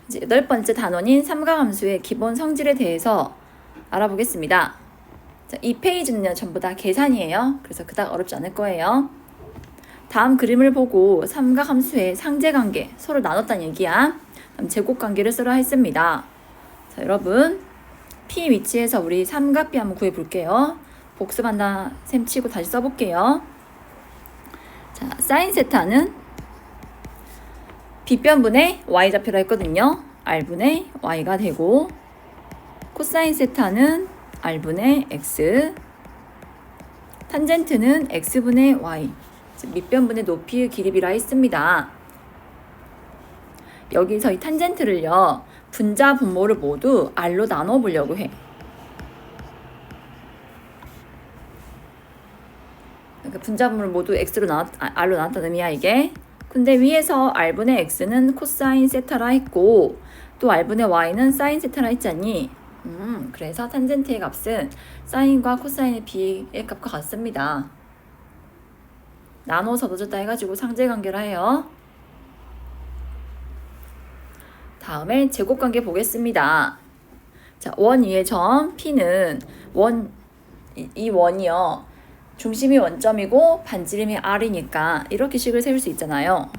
이제 8번째 단원인 삼각함수의 기본 성질에 대해서 알아보겠습니다. 자, 이 페이지는요 전부 다 계산이에요. 그래서 그닥 어렵지 않을 거예요. 다음 그림을 보고 삼각함수의 상제관계 서로 나눴다는 얘기야. 다음 제곱관계를 쓰라 했습니다. 자, 여러분 P 위치에서 우리 삼각비 한번 구해볼게요. 복습한다 셈 치고 다시 써볼게요. 자, 사인 세타는 B변분의 Y좌표라 했거든요. R분의 Y가 되고 코사인 세타는 R분의 X, 탄젠트는 X분의 Y, 밑변분의 높이의 길이비라 했습니다. 여기서 이 탄젠트를요 분자 분모를 모두 R로 나눠 보려고 해. 그러니까 분자 분모를 모두 R로 나눴다는 의미야 이게. 근데 위에서 R분의 X는 코사인 세타라 했고 또 R분의 Y는 사인 세타라 했잖니. 그래서 탄젠트의 값은 사인과 코사인의 비의 값과 같습니다. 나눠서 넣어줬다 해가지고 상제관계라 해요. 다음에 제곱관계 보겠습니다. 자, 원 위의 점 P는 이 원이요 중심이 원점이고 반지름이 R이니까 이렇게 식을 세울 수 있잖아요.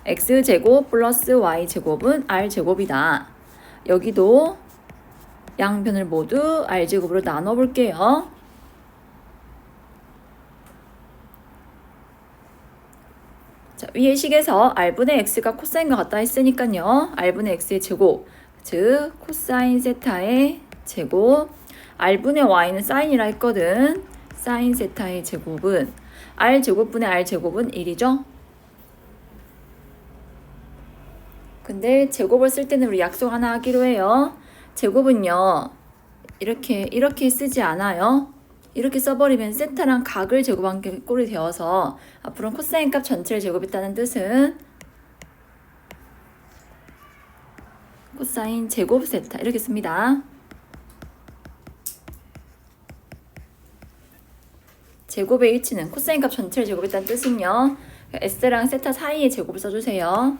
X제곱 플러스 Y제곱은 R제곱이다. 여기도 양변을 모두 R제곱으로 나눠 볼게요. 자, 위의 식에서 R분의 X가 코사인과 같다 했으니까요. R분의 X의 제곱, 즉 코사인 세타의 제곱, R분의 Y는 사인이라 했거든. 사인 세타의 제곱은 R제곱분의 R제곱은 1이죠. 근데 제곱을 쓸 때는 우리 약속 하나 하기로 해요. 제곱은요 이렇게 쓰지 않아요. 이렇게 써버리면 세타랑 각을 제곱한 게 꼴이 되어서 앞으로는 코사인 값 전체를 제곱했다는 뜻은 코사인 제곱 세타 이렇게 씁니다. 제곱의 위치는 코사인 값 전체를 제곱했다는 뜻은요. S랑 세타 사이에 제곱을 써주세요.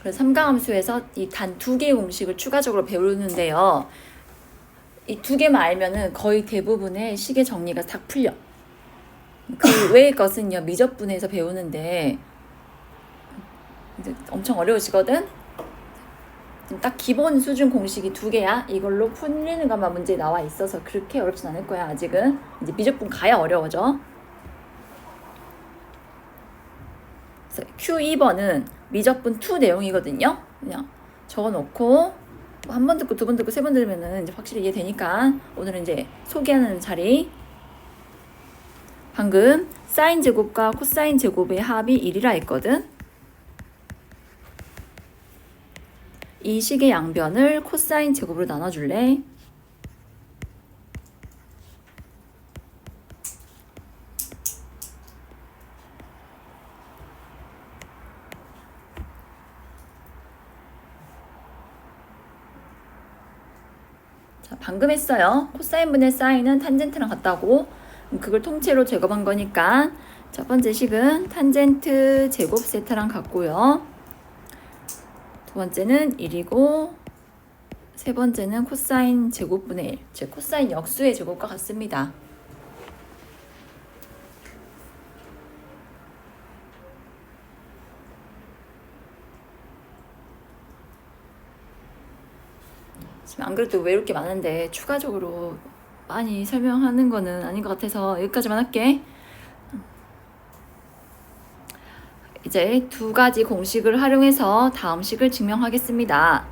그래서 삼각함수에서 이 단 2개의 공식을 추가적으로 배우는데요. 이 2개만 알면은 거의 대부분의 식의 정리가 다 풀려. 그 외의 것은요 미적분해서 배우는데 이제 엄청 어려우시거든. 딱 기본 수준 공식이 2개야. 이걸로 풀리는 것만 문제에 나와 있어서 그렇게 어렵진 않을 거야 아직은. 이제 미적분 가야 어려워져. 그래서 Q2번은 미적분 2 내용이거든요. 그냥 적어놓고 한 번 듣고 두 번 듣고 세 번 들으면은 이제 확실히 이해되니까 오늘은 이제 소개하는 자리. 방금 사인 제곱과 코사인 제곱의 합이 1이라 했거든. 이 식의 양변을 코사인 제곱으로 나눠줄래? 자, 방금 했어요. 코사인 분의 사인은 탄젠트랑 같다고. 그걸 통째로 제곱한 거니까 첫 번째 식은 탄젠트 제곱 세타랑 같고요. 두 번째는 1이고 세 번째는 코사인 제곱분의 1, 즉 코사인 역수의 제곱과 같습니다. 지금 안 그래도 왜 이렇게 많은데 추가적으로 많이 설명하는 거는 아닌 것 같아서 여기까지만 할게. 이제 2가지 공식을 활용해서 다음 식을 증명하겠습니다.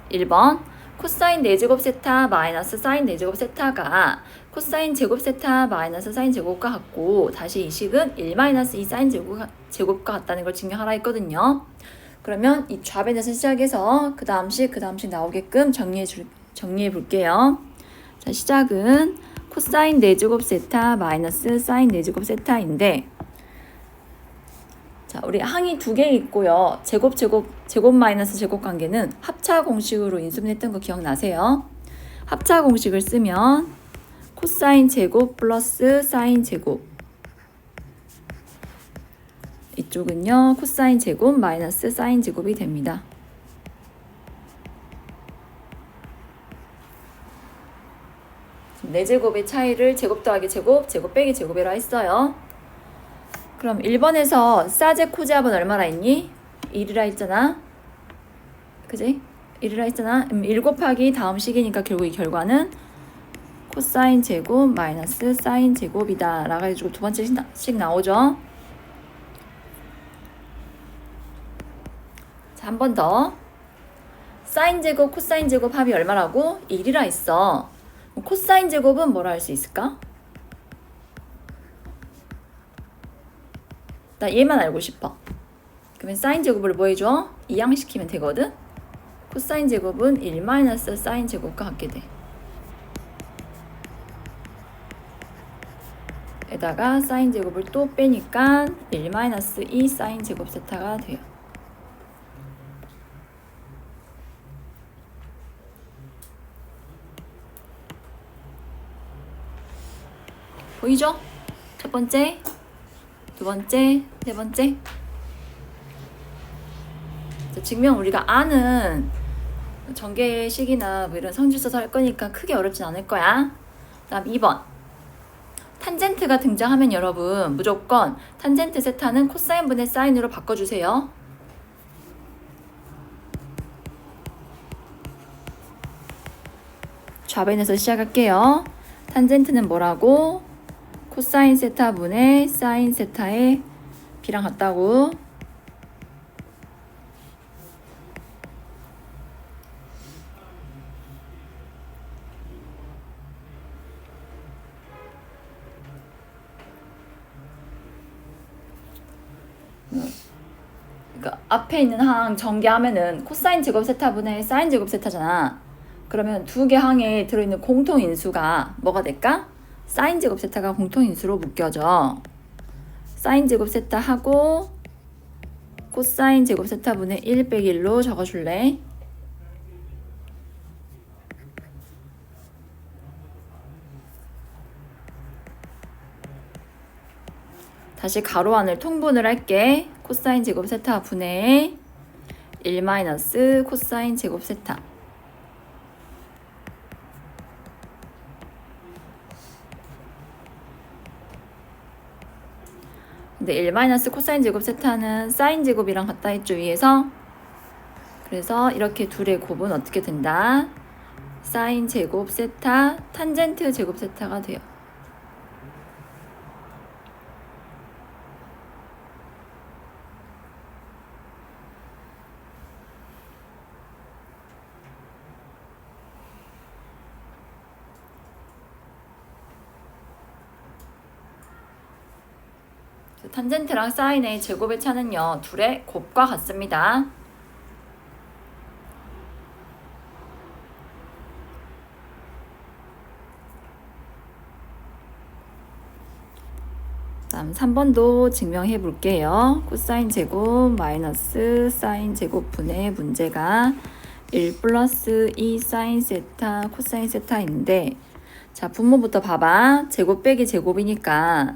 1번 코사인 4제곱 세타 마이너스 사인 4제곱 세타가 코사인 제곱 세타 마이너스 사인 제곱과 같고 다시 이 식은 1 마이너스 2 사인 제곱과 같다는 걸 증명하라 했거든요. 그러면 이 좌변에서 시작해서 그 다음 식 나오게끔 정리해 볼게요. 자, 시작은 코사인 4제곱 세타 마이너스 사인 4제곱 세타인데 자, 우리 항이 2개 있고요. 제곱 마이너스 제곱 관계는 합차 공식으로 인수분해했던 거 기억나세요? 합차 공식을 쓰면 코사인 제곱 플러스 사인 제곱. 이쪽은요 코사인 제곱 마이너스 사인 제곱이 됩니다. 네 제곱의 차이를 제곱 더하기 제곱, 제곱 빼기 제곱이라 했어요. 그럼 1번에서 사제 코제합은 얼마나 있니? 1이라 했잖아. 그지? 1이라 했잖아. 1 곱하기 다음 식이니까 결국 이 결과는 코사인 제곱 마이너스 사인 제곱이다 라고 해가지고 두 번째 식 나오죠. 자, 한 번 더. 사인 제곱, 코사인 제곱 합이 얼마라고? 1이라 했어. 코사인 제곱은 뭐라 할 수 있을까? 나 얘만 알고 싶어. 그러면 사인 제곱을 뭐 해줘? 이항시키면 되거든? 코사인 제곱은 1 마이너스 사인 제곱과 같게 돼. 에다가 사인 제곱을 또 빼니까 1 마이너스 2 사인 제곱 세타가 돼요. 보이죠? 첫 번째, 두 번째, 세 번째. 증명 우리가 아는 전개식이나 뭐 이런 성질 써서 할 거니까 크게 어렵진 않을 거야. 다음 2번. 탄젠트가 등장하면 여러분 무조건 탄젠트 세타는 코사인분의 사인으로 바꿔주세요. 좌변에서 시작할게요. 탄젠트는 뭐라고? 코사인 세타분의 사인 세타의 비랑 같다고. 그러니까 앞에 있는 항 전개하면은 코사인 제곱 세타분의 사인 제곱 세타잖아. 그러면 두 개 항에 들어있는 공통인수가 뭐가 될까? 사인 제곱 세타가 공통인수로 묶여져. 사인 제곱 세타 하고 코사인 제곱 세타분의 1 빼기 1로 적어줄래? 다시 가로 안을 통분을 할게. 코사인 제곱 세타 분의 1 마이너스 코사인 제곱 세타. 근데 1 마이너스 코사인 제곱 세타는 사인 제곱이랑 같다 했죠, 위에서. 그래서 이렇게 둘의 곱은 어떻게 된다? 사인 제곱 세타, 탄젠트 제곱 세타가 돼요. 탄젠트랑 사인의 제곱의 차는요, 둘의 곱과 같습니다. 다음 3번도 증명해 볼게요. 코사인 제곱 마이너스 사인 제곱 분의 문제가 1 플러스 2 사인 세타 코사인 세타인데, 자, 분모부터 봐봐. 제곱 빼기 제곱이니까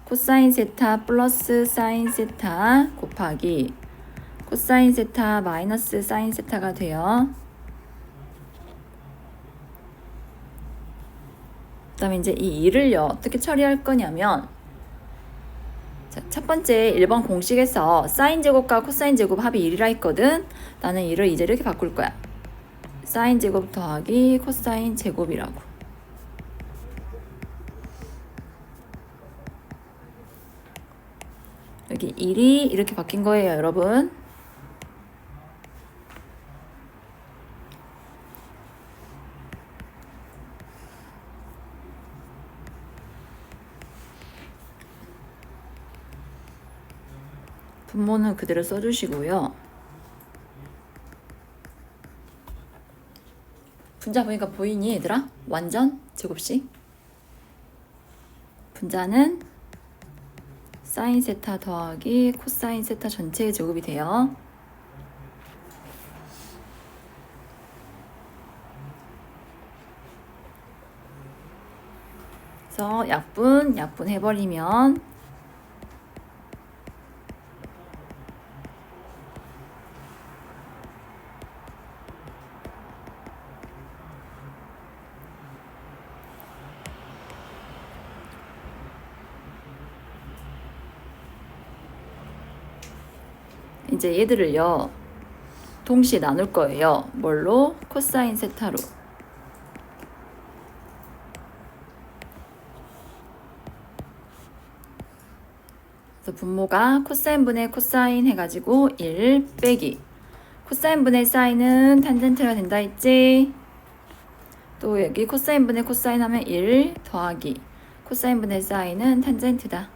코사인 세타 플러스 사인 세타 곱하기 코사인 세타 마이너스 사인 세타가 돼요. 그 다음에 이제 이 2를요 어떻게 처리할 거냐면, 자, 첫 번째 1번 공식에서 사인 제곱과 코사인 제곱 합이 1이라 했거든. 나는 2를 이제 이렇게 바꿀 거야. 사인 제곱 더하기 코사인 제곱이라고. 여기 1이 이렇게 바뀐 거예요, 여러분. 분모는 그대로 써주시고요. 분자 보니까 보이니, 얘들아? 완전 제곱식. 분자는 사인 세타 더하기 코사인 세타 전체의 제곱이 돼요. 그래서 약분 해버리면 이제 얘들을요 동시에 나눌 거예요. 뭘로? 코사인 세타로. 그래서 분모가 코사인 분의 코사인 해가지고 1 빼기 코사인 분의 사인은 탄젠트가 된다 했지. 또 여기 코사인 분의 코사인 하면 1 더하기 코사인 분의 사인은 탄젠트다.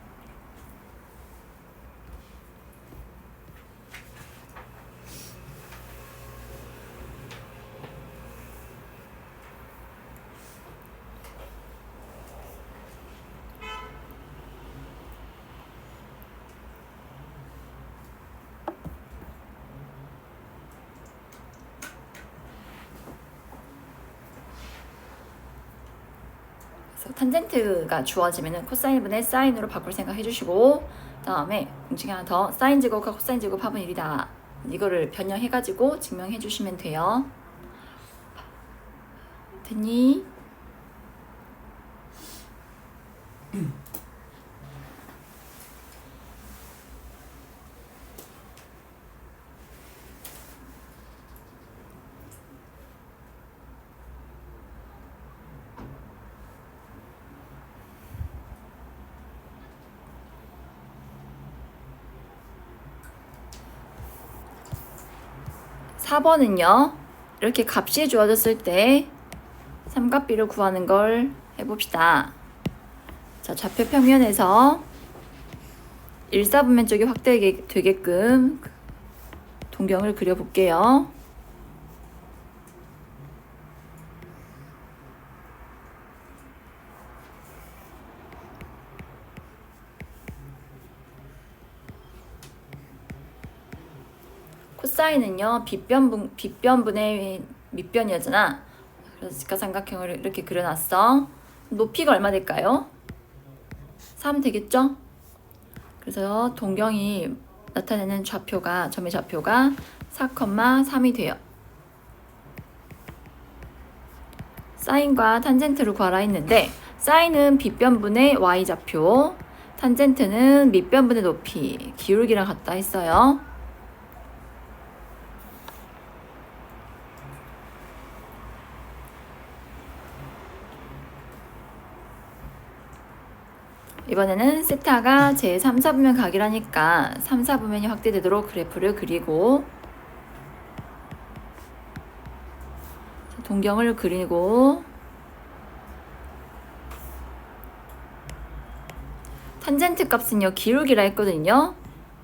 탄젠트가 주어지면 코사인 분의 사인으로 바꿀 생각 해주시고, 다음에 공식 하나 더, 사인 제곱과 코사인 제곱 합은 1이다. 이거를 변형해가지고 증명해 주시면 돼요. 됐니? 4번은요 이렇게 값이 주어졌을 때 삼각비를 구하는 걸 해봅시다. 자, 좌표 평면에서 1사분면 쪽이 확대되게끔 동경을 그려볼게요. 코사인은요 빗변분의 밑변이었잖아. 그래서 직각삼각형을 이렇게 그려놨어. 높이가 얼마 될까요? 3 되겠죠? 그래서 동경이 나타내는 좌표가 점의 좌표가 4,3이 돼요. 사인과 탄젠트를 구하라 했는데 사인은 빗변분의 y좌표, 탄젠트는 밑변분의 높이, 기울기랑 같다 했어요. 이번에는 세타가 제 3, 4분면 각이라니까 3, 4분면이 확대되도록 그래프를 그리고 동경을 그리고 탄젠트 값은요 기울기라 했거든요.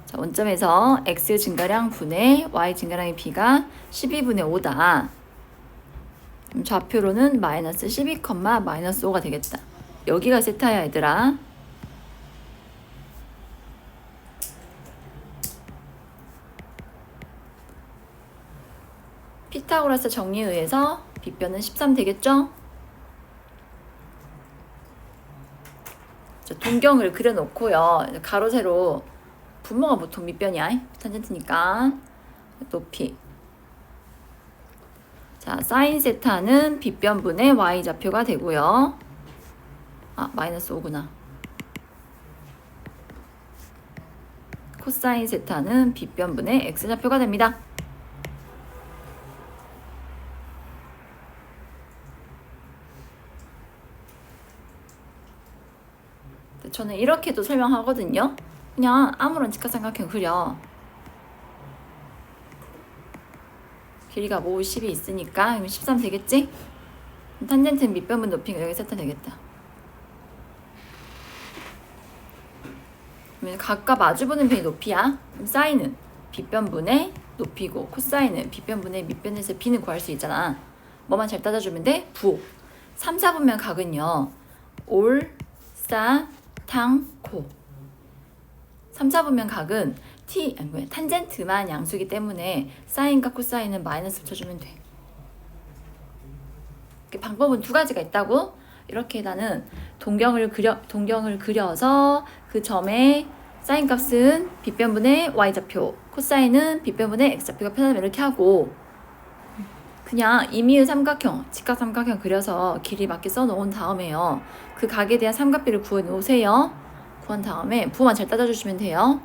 자, 원점에서 x 증가량 분의 y 증가량의 b가 12분의 5다. 좌표로는 마이너스 12, 마이너스 5가 되겠다. 여기가 세타야 얘들아. 피타고라스 정리에 의해서 빗변은 13 되겠죠? 동경을 그려놓고요. 가로 세로 분모가 보통 밑변이야. 탄젠트니까 높이. 자, 사인 세타는 빗변분의 y좌표가 되고요. 마이너스 5구나. 코사인 세타는 빗변분의 x좌표가 됩니다. 저는 이렇게도 설명하거든요. 그냥 아무런 직각삼각형 그려. 길이가 뭐 10이 있으니까 13 되겠지? 탄젠트는 밑변분 높이가 여기 세타 되겠다. 그러면 각과 마주보는 변이 높이야. 그럼 사인은 빗변분의 높이고 코사인은 빗변분의 밑변에서 b는 구할 수 있잖아. 뭐만 잘 따져주면 돼? 부호. 3, 4분면 각은요. 올, 싸, 탕, 고. 3, 4분면 각은 탄젠트만 양수기 때문에 사인과 코사인은 마이너스 붙여주면 돼. 방법은 두 가지가 있다고. 이렇게 나는 동경을 그려서 그 점의 사인 값은 빗변분의 y좌표, 코사인은 빗변분의 x좌표가 편하면 이렇게 하고, 그냥 임의의 삼각형, 직각삼각형 그려서 길이 맞게 써놓은 다음에요. 그 각에 대한 삼각비를 구해 놓으세요. 구한 다음에 부호만 잘 따져주시면 돼요.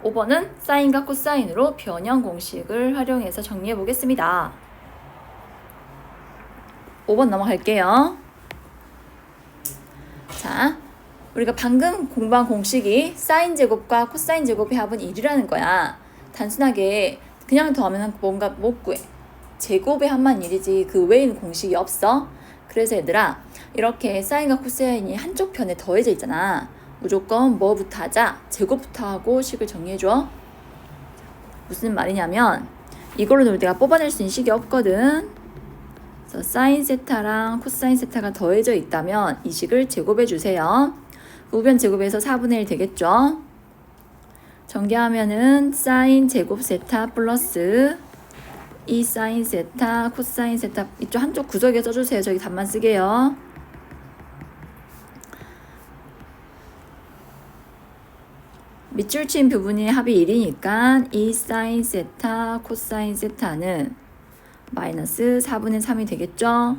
(5번은) 사인과 코사인으로 변형 공식을 활용해서 정리해 보겠습니다. 5번 넘어갈게요. 자, 우리가 방금 공부한 공식이 사인 제곱과 코사인 제곱의 합은 1이라는 거야. 단순하게 그냥 더하면 뭔가 못 구해. 제곱의 합만 1이지 그 외에는 공식이 없어. 그래서 얘들아, 이렇게 사인과 코사인이 한쪽 편에 더해져 있잖아. 무조건 뭐부터 하자? 제곱부터 하고 식을 정리해줘. 무슨 말이냐면 이걸로 내가 뽑아낼 수 있는 식이 없거든. 그래서 사인 세타랑 코사인 세타가 더해져 있다면 이 식을 제곱해 주세요. 우변 제곱해서 4분의 1 되겠죠. 전개하면은 사인 제곱 세타 플러스 2 사인 세타 코사인 세타, 이쪽 한쪽 구석에 써주세요. 저기 답만 쓰게요. 밑줄 친 부분이 합이 1이니까 2 사인 세타 코사인 세타는 마이너스 4분의 3이 되겠죠.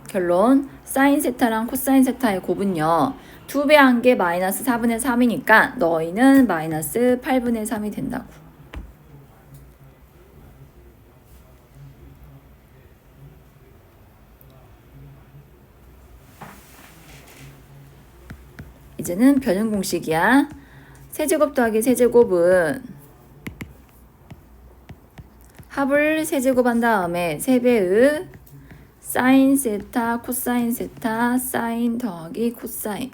결론, 사인 세타랑 코사인 세타의 곱은요, 2배 한 게 마이너스 4분의 3이니까 너희는 마이너스 8분의 3이 된다고. 이제는 변형 공식이야. 세제곱 더하기 세제곱은 합을 세제곱한 다음에 3배의 사인 세타 코사인 세타 사인 더하기 코사인.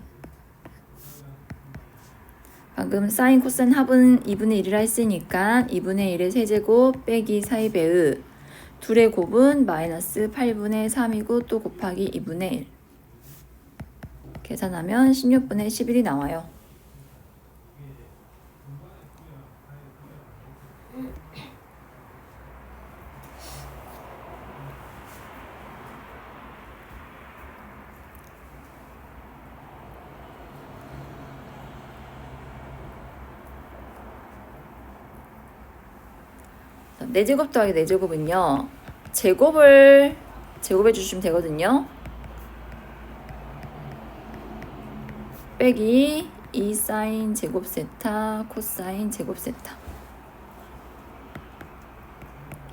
방금 사인 코사인 합은 2분의 1이라 했으니까 2분의 1의 세제곱 빼기 4배의 둘의 곱은 마이너스 8분의 3이고 또 곱하기 2분의 1. 계산하면 16분의 11이 나와요. 네제곱 더하기 네제곱은요, 제곱을 제곱해 주시면 되거든요. 빼기 2 사인 제곱 세타 코사인 제곱 세타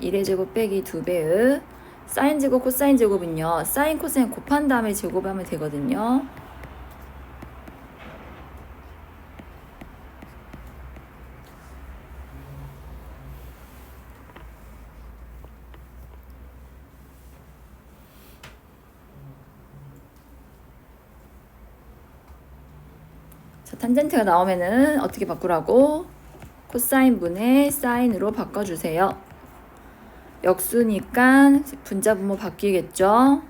1의 제곱 빼기 2배의 사인 제곱 코사인 제곱은요, 사인 코사인 곱한 다음에 제곱하면 되거든요. 자, 탄젠트가 나오면은 어떻게 바꾸라고? 코사인 분의 사인으로 바꿔주세요. 역수니까 분자 분모 바뀌겠죠.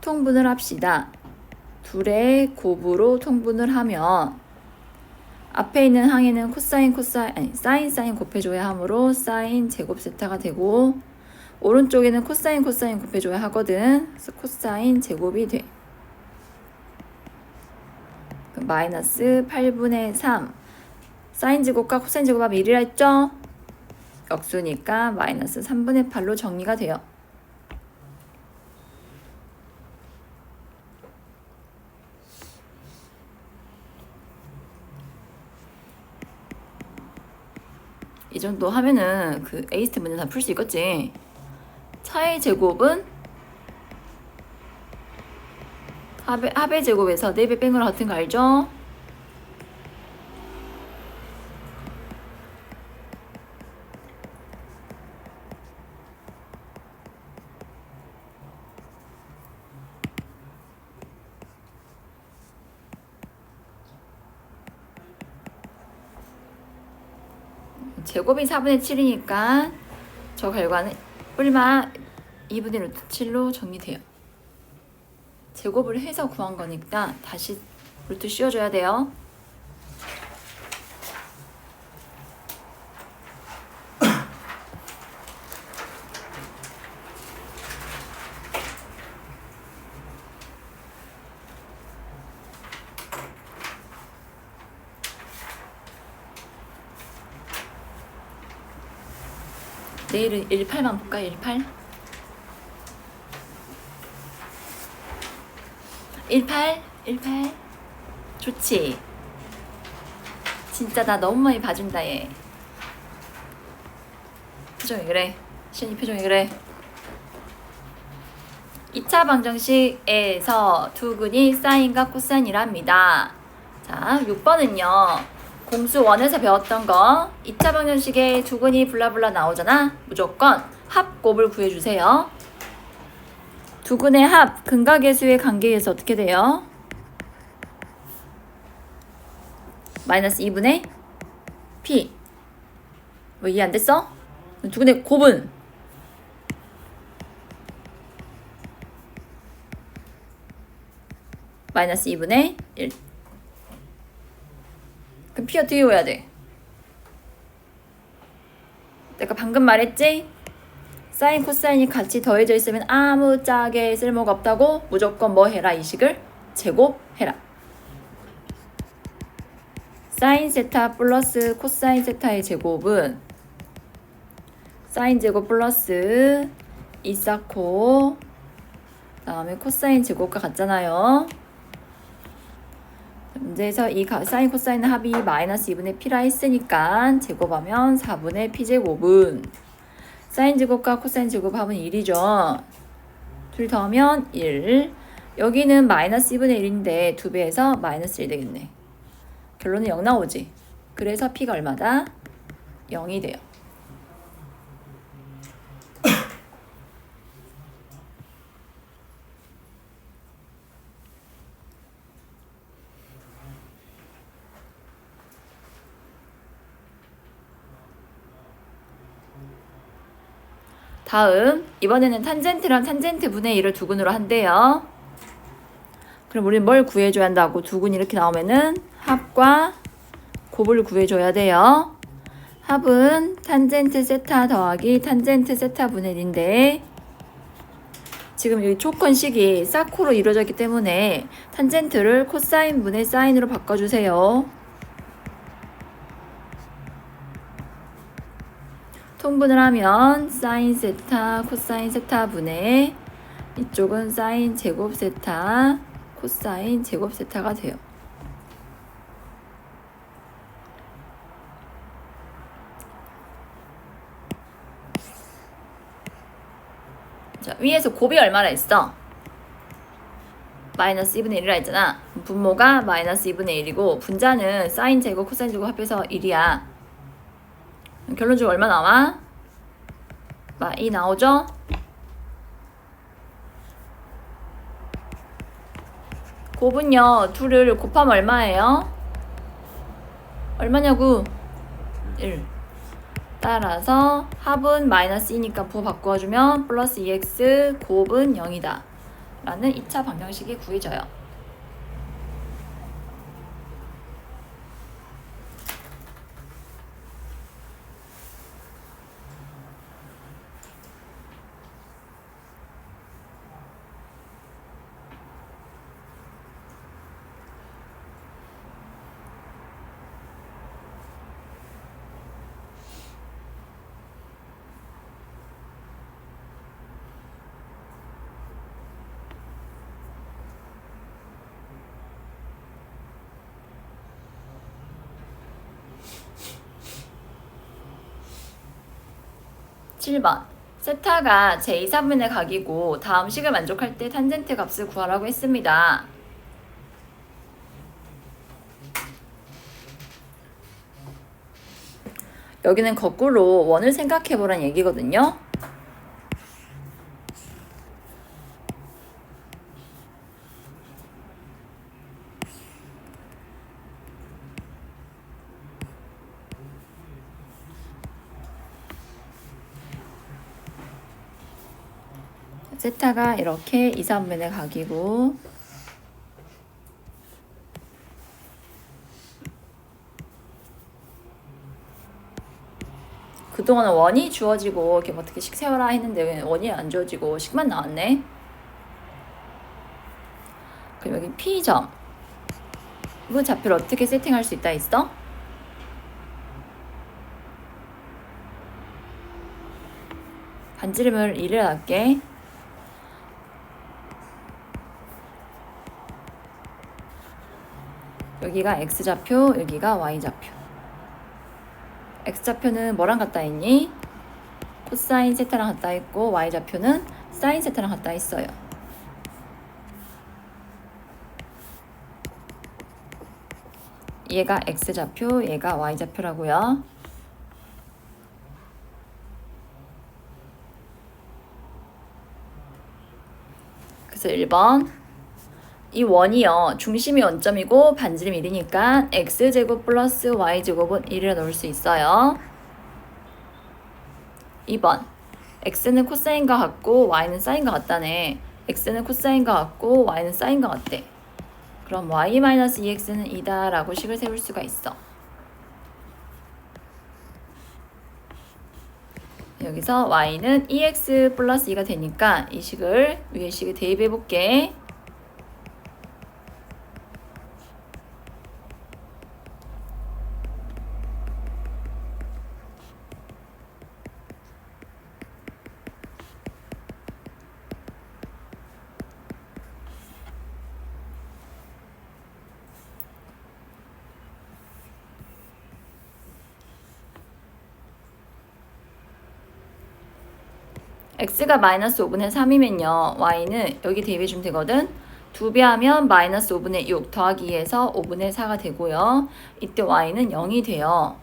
통분을 합시다. 둘의 곱으로 통분을 하면 앞에 있는 항에는 코사인 사인 곱해줘야 하므로 사인 제곱 세타가 되고, 오른쪽에는 코사인 곱해줘야 하거든. 그래서 코사인 제곱이 돼. 마이너스 8분의 3 사인 제곱과 코사인 제곱하면 1이라 했죠? 역수니까 마이너스 3분의 8로 정리가 돼요. 이 정도 하면은 그 에이스트 문제 다 풀 수 있겠지. 차의 제곱은 합의 제곱에서 4배 뺀 거랑 같은 거 알죠? 제곱이 4분의 7이니까 저 결과는 뿔마 2분의 루트 7로 정리돼요. 제곱을 해서 구한 거니까 다시 루트 씌워줘야 돼요. 내일은 18만 볼까요? 18? 18? 좋지? 진짜 나 너무 많이 봐준다 얘. 표정이 그래. 시연이 표정이 그래. 2차 방정식에서 두근이 사인과 코사인이랍니다. 자, 6번은요. 공수 1에서 배웠던 거 2차 방정식에 두근이 블라블라 나오잖아. 무조건 합곱을 구해주세요. 두근의 합, 근각계수의 관계에서 어떻게 돼요? 마이너스 2분의 P. 뭐 이해 안 됐어? 두근의 곱은 마이너스 2분의 1. 그럼 P 어떻게 외워야 돼? 내가 방금 말했지? 사인, 코사인이 같이 더해져 있으면 아무짝에 쓸모가 없다고 무조건 뭐 해라? 이 식을 제곱해라. 사인 세타 플러스 코사인 세타의 제곱은 사인 제곱 플러스 2사코 다음에 코사인 제곱과 같잖아요. 문제에서 이 사인 코사인의 합이 마이너스 2분의 P라 했으니까 제곱하면 4분의 P제곱은 사인 제곱과 코사인 제곱 합은 1이죠. 둘 더하면 1. 여기는 마이너스 2분의 1인데 2배에서 마이너스 1 되겠네. 결론은 0 나오지. 그래서 P가 얼마다? 0이 돼요. 다음, 이번에는 탄젠트랑 탄젠트 분의 1을 두근으로 한대요. 그럼 우리는 뭘 구해줘야 한다고? 두근 이렇게 나오면은 합과 곱을 구해줘야 돼요. 합은 탄젠트 세타 더하기 탄젠트 세타 분의 1인데 지금 여기 조건식이 사코로 이루어져 있기 때문에 탄젠트를 코사인 분의 사인으로 바꿔주세요. 통분을 하면 사인 세타 코사인 세타 분의 이쪽은 사인 제곱 세타 코사인 제곱 세타가 돼요. 자, 위에서 곱이 얼마나 했어? 마이너스 2분의 1이라 했잖아. 분모가 마이너스 2분의 1이고 분자는 사인 제곱 코사인 제곱 합해서 1이야. 결론적으로 얼마 나와? 2 나오죠? 곱은요, 둘을 곱하면 얼마예요? 얼마냐고? 1. 따라서 합은 마이너스 2니까 부호 바꿔주면 플러스 2x 곱은 0이다. 라는 2차 방정식이 구해져요. (7번) 세타가 제2사분의 각이고 다음 식을 만족할 때 탄젠트 값을 구하라고 했습니다. 여기는 거꾸로 원을 생각해보란 얘기거든요. 세타가 이렇게 2, 3분의 각이고 그동안은 원이 주어지고 이렇게 뭐 어떻게 식 세워라 했는데 왜 원이 안 주어지고 식만 나왔네. 그럼 여기 P점 그 좌표를 어떻게 세팅할 수 있다 했어? 반지름을 1을 할게. 여기가 X좌표, 여기가 Y좌표. X좌표는 뭐랑 같다 했니? 코사인 세타랑 같다 했고 Y좌표는 사인 세타랑 같다 했어요. 얘가 X좌표, 얘가 Y좌표라고요. 그래서 1번 이 원이요 중심이 원점이고 반지름이 1이니까 x제곱 플러스 y제곱은 1이라 넣을 수 있어요. 2번 x는 코사인과 같고 y는 사인과 같다네. x는 코사인과 같고 y는 사인과 같대. 그럼 y-2x는 2다 라고 식을 세울 수가 있어. 여기서 y는 2x 플러스 2가 되니까 이 식을 위에 식을 대입해 볼게. x가 마이너스 5분의 3이면요. y는 여기 대입해주면 되거든. 2배 하면 마이너스 5분의 6 더하기 2에서 5분의 4가 되고요. 이때 y는 0이 돼요.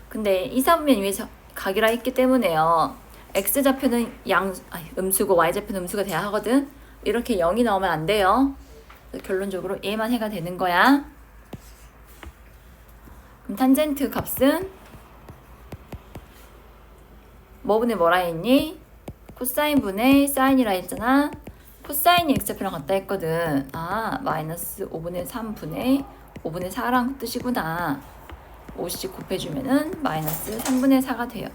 근데 이 3면 위에서 각이라 했기 때문에요. x좌표는 음수고 y좌표는 음수가 돼야 하거든. 이렇게 0이 나오면 안 돼요. 결론적으로 얘만 해가 되는 거야. 그럼 탄젠트 값은 뭐분의 뭐라 했니? 코사인 분의 사인이라 했잖아. 코사인이 x좌표랑 같다 했거든. 아, 마이너스 5분의 3분의 5분의 4랑 뜻이구나. 5씩 곱해주면은 마이너스 3분의 4가 돼요.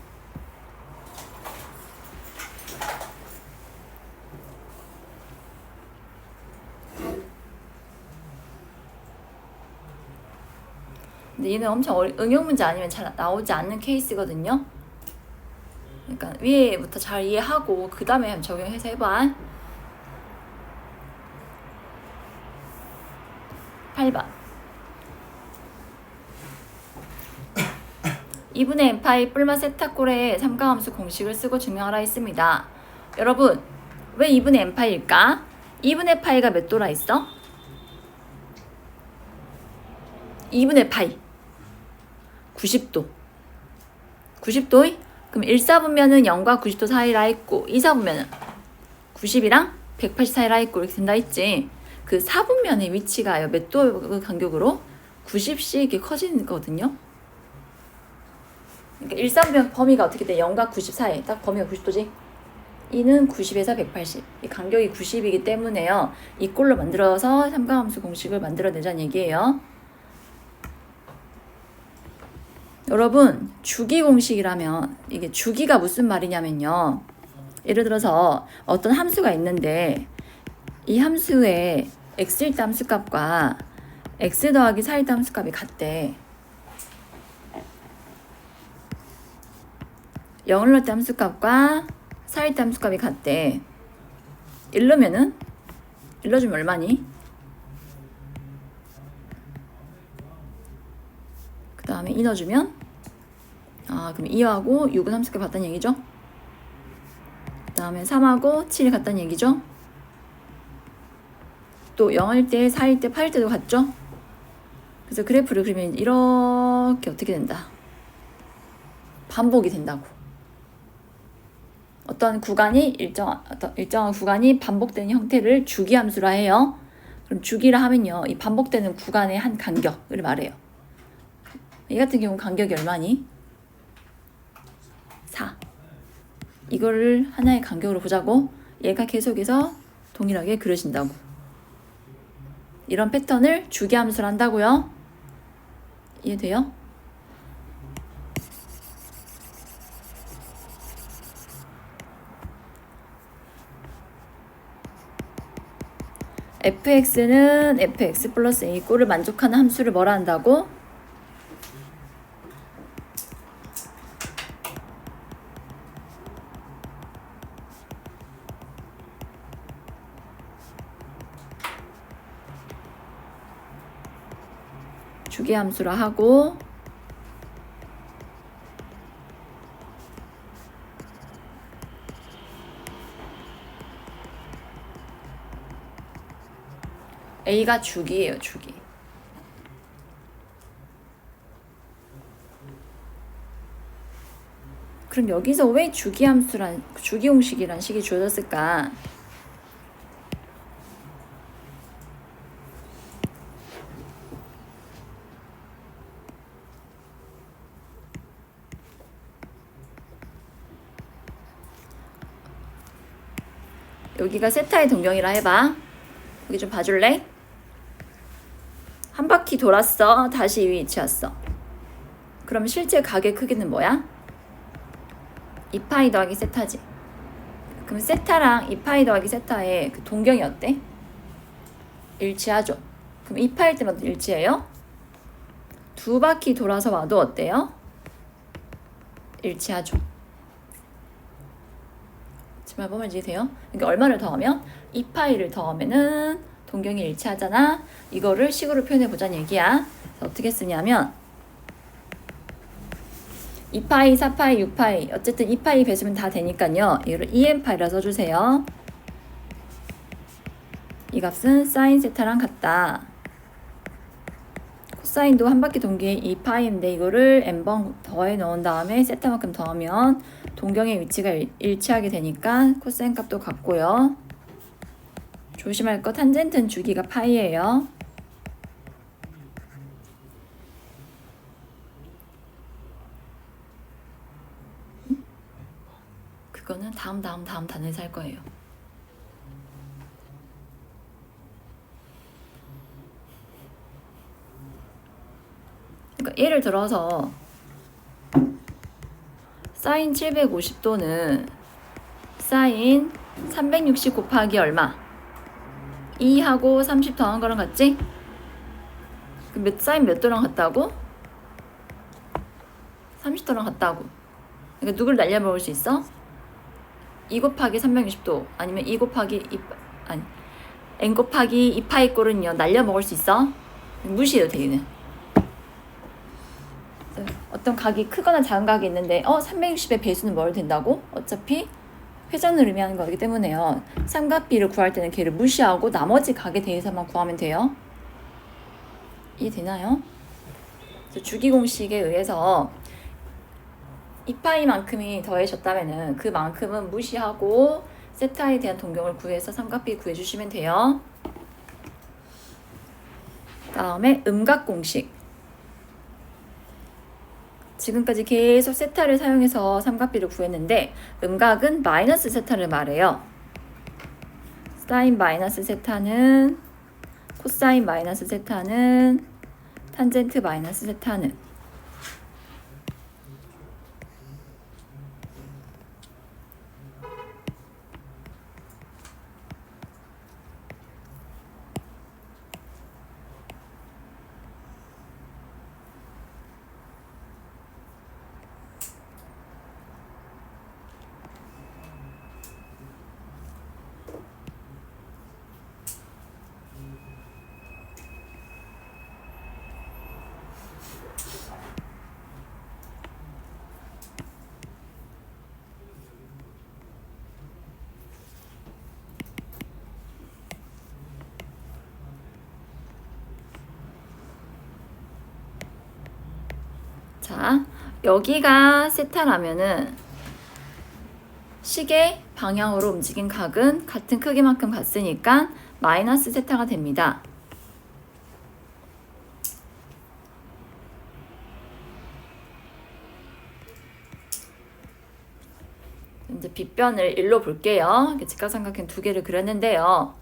근데 얘는 엄청 응용 문제 아니면 잘 나오지 않는 케이스거든요. 그러니까 위에부터 잘 이해하고 그 다음에 적용해서 해봐. 8번 2분의 n파이 뿔마 세타꼴의 삼각함수 공식을 쓰고 증명하라 했습니다. 여러분 왜 2분의 n파이일까? 2분의 파이가 몇 도라 있어? 2분의 파이 90도 90도? 그럼 1사분면은 0과 90도 사이라 했고 2사분면은 90이랑 180 사이라 했고 이렇게 된다 했지. 그 4분면의 위치가 몇 도 간격으로 90씩 이렇게 커지는 거거든요. 그러니까 1사분면 범위가 어떻게 돼? 0과 90 사이. 딱 범위가 90도지. 2는 90에서 180. 이 간격이 90이기 때문에요. 이 꼴로 만들어서 삼각함수 공식을 만들어내자는 얘기예요. 여러분 주기 공식이라면 이게 주기가 무슨 말이냐면요. 예를 들어서 어떤 함수가 있는데 이 함수의 x일 때 함수값과 x 더하기 4일 때 함수값이 같대. 0을 넣을 때 함수값과 4일 때 함수값이 같대. 1 넣으면은 1 넣어주면 얼마니? 그 다음에 2 넣어주면 그럼 2하고 6은 함수값이 같다는 얘기죠. 그 다음에 3하고 7이 같다는 얘기죠. 또 0일 때, 4일 때, 8일 때도 같죠. 그래서 그래프를 그리면 이렇게 어떻게 된다. 반복이 된다고. 어떤 구간이 일정한 구간이 반복되는 형태를 주기함수라 해요. 그럼 주기라 하면요. 이 반복되는 구간의 한 간격을 말해요. 이 같은 경우 간격이 얼마니? 4. 이거를 하나의 간격으로 보자고. 얘가 계속해서 동일하게 그려진다고. 이런 패턴을 주기함수를 한다고요. 이해돼요? fx는 fx 플러스 a 꼴을 만족하는 함수를 뭐라 한다고? 주기함수라 하고, a가 주기예요, 주기. 그럼 여기서 왜 주기함수란, 주기공식이란 식이 주어졌을까? 여기가 세타의 동경이라 해봐. 여기 좀 봐줄래? 한 바퀴 돌았어. 다시 이 위치 왔어. 그럼 실제 각의 크기는 뭐야? 2파이 더하기 세타지. 그럼 세타랑 2파이 더하기 세타의 그 동경이 어때? 일치하죠. 그럼 2파일 때마다 일치해요? 두 바퀴 돌아서 와도 어때요? 일치하죠. 정말 보면 이해돼요? 그러니까 얼마를 더하면? 2파이를 더하면은 동경이 일치하잖아. 이거를 식으로 표현해 보자는 얘기야. 어떻게 쓰냐면 2파이, 4파이, 6파이 어쨌든 2파이 배수면 다 되니까요. 이거를 2n파이라 써주세요. 이 값은 사인 세타랑 같다. 코사인도 한 바퀴 동기에 2파이인데 이거를 n번 더해 넣은 다음에 세타만큼 더하면 동경의 위치가 일치하게 되니까 코사인 값도 같고요. 조심할 거 탄젠트는 주기가 파이예요. 그거는 다음 단에서 할 거예요. 그러니까 예를 들어서 사인 750도는 사인 360 곱하기 얼마? 2하고 30 더한 거랑 같지? 그럼 사인 몇 도랑 같다고? 30도랑 같다고. 그러니까 누굴 날려먹을 수 있어? 2 곱하기 360도 아니면 2 곱하기 2, 아니 n 곱하기 2파이 꼴은요 날려먹을 수 있어? 무시해도 되는. 어떤 각이 크거나 작은 각이 있는데 360의 배수는 뭘 된다고? 어차피 회전을 의미하는 거기 때문에요. 삼각비를 구할 때는 걔를 무시하고 나머지 각에 대해서만 구하면 돼요. 이해되나요? 주기공식에 의해서 2파이만큼이 더해졌다면은 그만큼은 무시하고 세타에 대한 동경을 구해서 삼각비 구해주시면 돼요. 다음에 음각공식. 지금까지 계속 세타를 사용해서 삼각비를 구했는데 음각은 마이너스 세타를 말해요. 사인 마이너스 세타는 코사인 마이너스 세타는 탄젠트 마이너스 세타는 자, 여기가 세타라면은 시계 방향으로 움직인 각은 같은 크기만큼 같으니까 마이너스 세타가 됩니다. 이제 빗변을 1로 볼게요. 직각삼각형 두 개를 그렸는데요.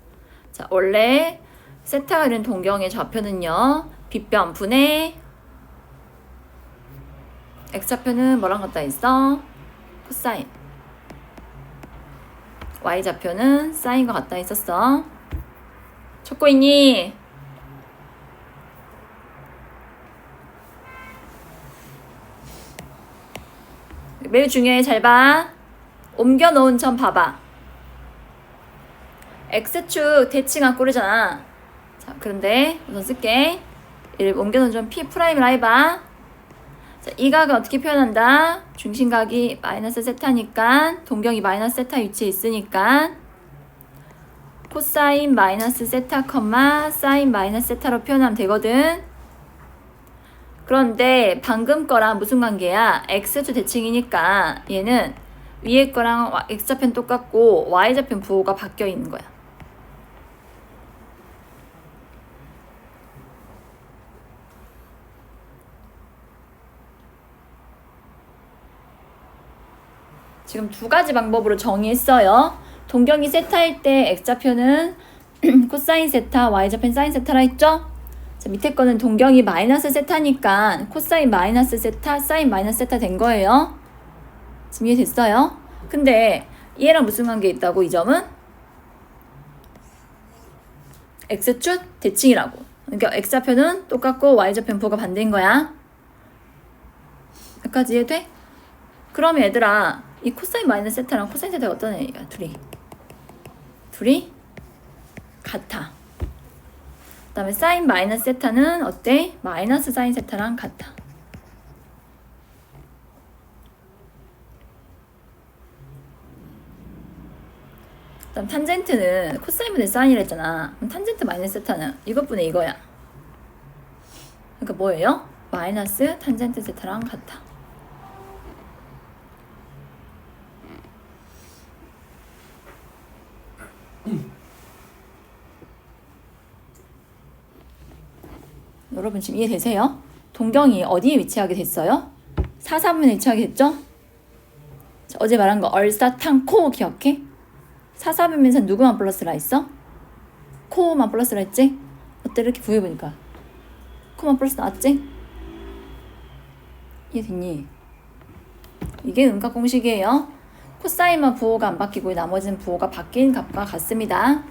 자, 원래 세타가 이런 동경의 좌표는요. 빗변 분의 x좌표는 뭐랑 같다 있어? 코사인. y좌표는 사인과 같다 있었어. 찾고 있니? 매우 중요해. 잘 봐. 옮겨 놓은 점 봐봐. x축 대칭한 꼴이잖아. 자, 그런데 우선 쓸게. 얘를 옮겨 놓은 점 P'이라 해봐. 자, 이 각은 어떻게 표현한다? 중심각이 마이너스 세타니까 동경이 마이너스 세타 위치에 있으니까 코사인 마이너스 세타 컴마 사인 마이너스 세타로 표현하면 되거든. 그런데 방금 거랑 무슨 관계야? x축 대칭이니까 얘는 위에 거랑 x좌표는 똑같고 y좌표는 부호가 바뀌어 있는 거야. 지금 두 가지 방법으로 정의했어요. 동경이 세타일 때 x좌표는 코사인 세타, y좌표는 사인 세타라 했죠? 자, 밑에 거는 동경이 마이너스 세타니까 코사인 마이너스 세타, 사인 마이너스 세타 된 거예요. 지금 이해됐어요? 근데 얘랑 무슨 관계 있다고? 이 점은 x축 대칭이라고. 그러니까 x좌표는 똑같고 y좌표는 부호가 반대인 거야. 여기까지 이해돼? 그럼 얘들아, 이 코사인 마이너스 세타랑 코사인 세타가 어떤 애야? 둘이 같아. 그 다음에 사인 마이너스 세타는 어때? 마이너스 사인 세타랑 같아. 그 다음 탄젠트는 코사인분의 사인이라 했잖아. 그럼 탄젠트 마이너스 세타는 이것분의 이거야. 그러니까 뭐예요? 마이너스 탄젠트 세타랑 같아. 여러분 지금 이해되세요? 동경이 어디에 위치하게 됐어요? 사사분면에 위치하게 됐죠? 자, 어제 말한 거 얼사탕코 기억해? 사사분면에서 누구만 플러스라 했어? 코만 플러스라 했지? 어때? 이렇게 구해보니까 코만 플러스 나왔지? 이해됐니? 이게 음각 공식이에요. 코사인만 부호가 안 바뀌고 나머지는 부호가 바뀐 값과 같습니다.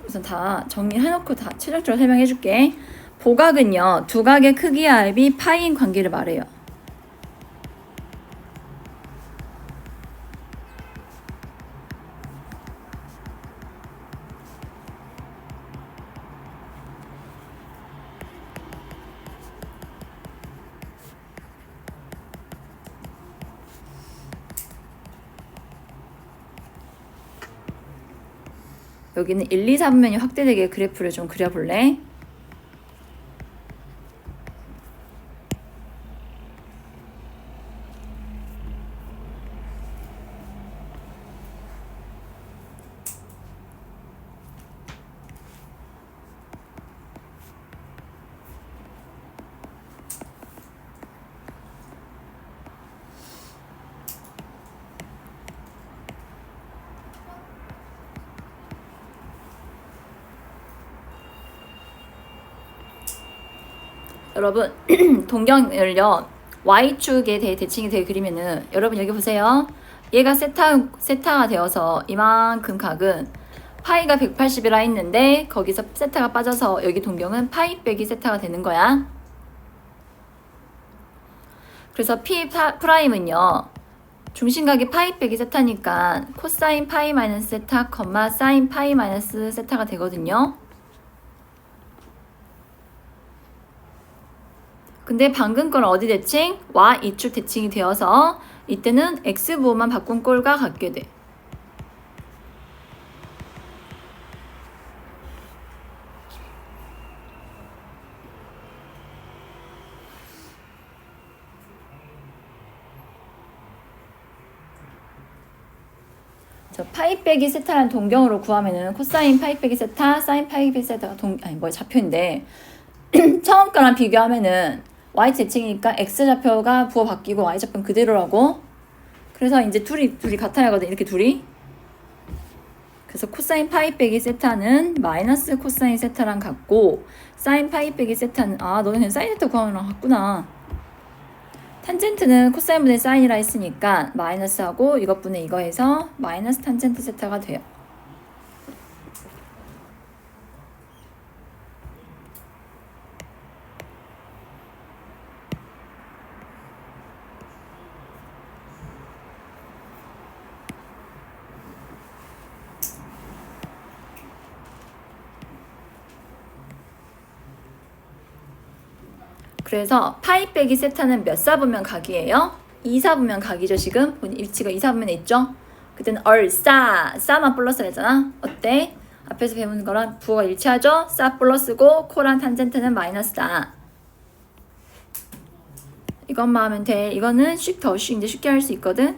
우선 다 정리해놓고 다 최종적으로 설명해줄게. 보각은요, 두 각의 크기 합이 파이인 관계를 말해요. 여기는 1, 2, 3면이 확대되게 그래프를 좀 그려볼래? 여러분 동경을요 y축에 대해 대칭이 되게 그리면은 여러분 여기 보세요. 얘가 세타가 되어서 이만큼 각은 파이가 180이라 했는데 거기서 세타가 빠져서 여기 동경은 파이 빼기 세타가 되는 거야. 그래서 P 프라임은요 중심각이 파이 빼기 세타니까 코사인 파이 마이너스 세타 컴마 사인 파이 마이너스 세타가 되거든요. 근데 방금 건 어디 대칭? y축 대칭이 되어서 이때는 x부호만 바꾼 꼴과 같게 돼. 저 파이 빼기 세타라는 동경으로 구하면은 코사인 파이 빼기 세타, 사인 파이 빼기 세타가 좌표인데 처음 거랑 비교하면은 y 대칭이니까 x 좌표가 부호 바뀌고 y 좌표는 그대로라고. 그래서 이제 둘이 같아야 하거든. 이렇게 둘이. 그래서 코사인 파이 빼기 세타는 마이너스 코사인 세타랑 같고, 사인 파이 빼기 세타는, 너는 그냥 사인 세타 구하면 같구나. 탄젠트는 코사인분의 사인이라 했으니까 마이너스하고 이것분의 이거 해서 마이너스 탄젠트 세타가 돼요. 그래서 파이 빼기 세타는 몇 사분면 각이에요? 2사분면 각이죠. 지금 위치가 2사분면에 있죠. 그때는 싸만 플러스 했잖아. 어때? 앞에서 배운 거랑 부호가 일치하죠? 싸 플러스고 코랑 탄젠트는 마이너스다. 이것만 하면 돼. 이거는 이제 쉽게 할 수 있거든.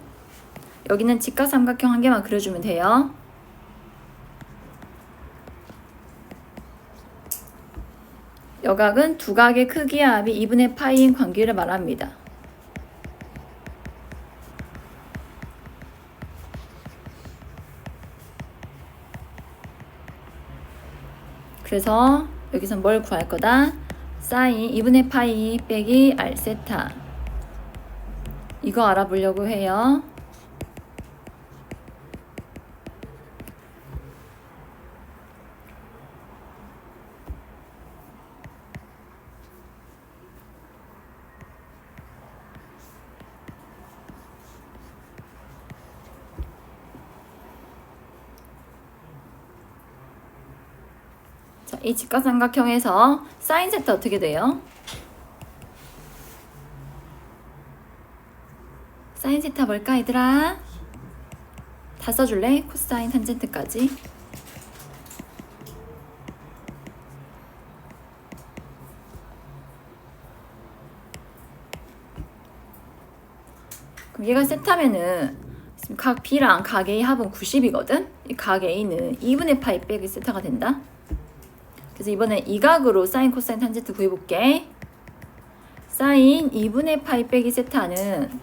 여기는 직각삼각형 한 개만 그려주면 돼요. 여각은 두 각의 크기의 합이 2분의 파이인 관계를 말합니다. 그래서 여기서 뭘 구할 거다? 사인 2분의 파이 빼기 r 세타. 이거 알아보려고 해요. 자, 이 직각삼각형에서 사인 세타 어떻게 돼요? 사인 세타 뭘까 얘들아? 다 써줄래? 코사인 탄젠트까지. 그럼 얘가 세타면은 지금 각 B랑 각 A 합은 90이거든? 이 각 A는 2분의 파이 빼기 세타가 된다. 그래서 이번에 이 각으로 사인 코사인 탄젠트 구해볼게. 사인 2분의 파이 빼기 세타는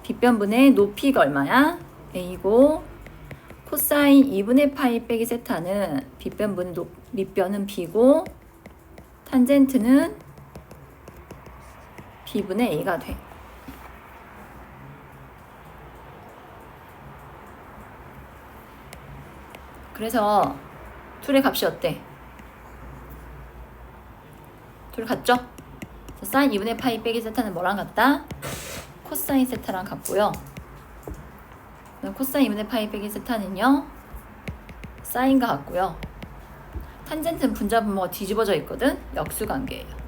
빗변분의 높이가 얼마야? A고, 코사인 2분의 파이 빼기 세타는 빗변분의 밑변은 B고, 탄젠트는 B분의 A가 돼. 그래서 둘의 값이 어때? 둘 같죠? 사인 2분의 파이 빼기 세타는 뭐랑 같다? 코사인 세타랑 같고요. 코사인 2분의 파이 빼기 세타는요, 사인과 같고요. 탄젠트는 분자 분모가 뒤집어져 있거든? 역수관계예요.